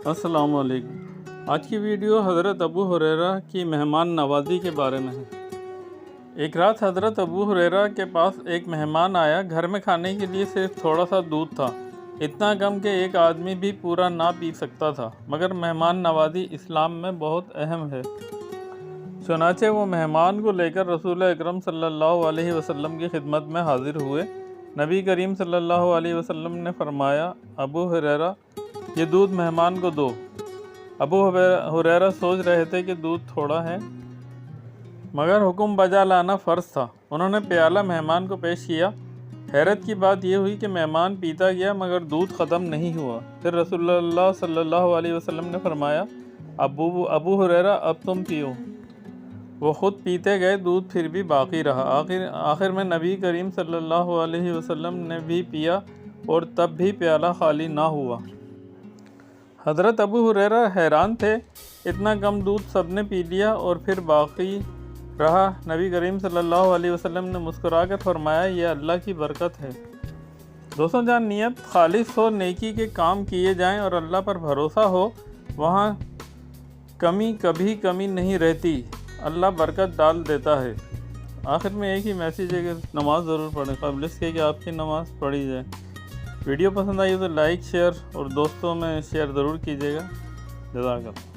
السلام علیکم۔ آج کی ویڈیو حضرت ابو ہریرہ کی مہمان نوازی کے بارے میں ہے۔ ایک رات حضرت ابو ہریرہ کے پاس ایک مہمان آیا۔ گھر میں کھانے کے لیے صرف تھوڑا سا دودھ تھا، اتنا کم کہ ایک آدمی بھی پورا نہ پی سکتا تھا، مگر مہمان نوازی اسلام میں بہت اہم ہے۔ چنانچہ وہ مہمان کو لے کر رسول اکرم صلی اللہ علیہ وسلم کی خدمت میں حاضر ہوئے۔ نبی کریم صلی اللہ علیہ وسلم نے فرمایا، ابو ہریرہ، یہ دودھ مہمان کو دو۔ ابو ہریرہ سوچ رہے تھے کہ دودھ تھوڑا ہے، مگر حکم بجا لانا فرض تھا۔ انہوں نے پیالہ مہمان کو پیش کیا۔ حیرت کی بات یہ ہوئی کہ مہمان پیتا گیا مگر دودھ ختم نہیں ہوا۔ پھر رسول اللہ صلی اللہ علیہ وسلم نے فرمایا، ابو ہریرہ، اب تم پیو۔ وہ خود پیتے گئے، دودھ پھر بھی باقی رہا۔ آخر میں نبی کریم صلی اللہ علیہ وسلم نے بھی پیا اور تب بھی پیالہ خالی نہ ہوا۔ حضرت ابو ہریرہ حیران تھے، اتنا کم دودھ سب نے پی لیا اور پھر باقی رہا۔ نبی کریم صلی اللہ علیہ وسلم نے مسکرا کر فرمایا، یہ اللہ کی برکت ہے۔ دوستوں، جہاں نیت خالص ہو، نیکی کے کام کیے جائیں اور اللہ پر بھروسہ ہو، وہاں کبھی کمی نہیں رہتی، اللہ برکت ڈال دیتا ہے۔ آخر میں ایک ہی میسیج ہے کہ نماز ضرور پڑھیں، قبل اس کے کہ آپ کی نماز پڑھی جائے۔ ویڈیو پسند آئی تو لائک، شیئر اور دوستوں میں شیئر ضرور کیجیے گا۔ جزاک اللہ۔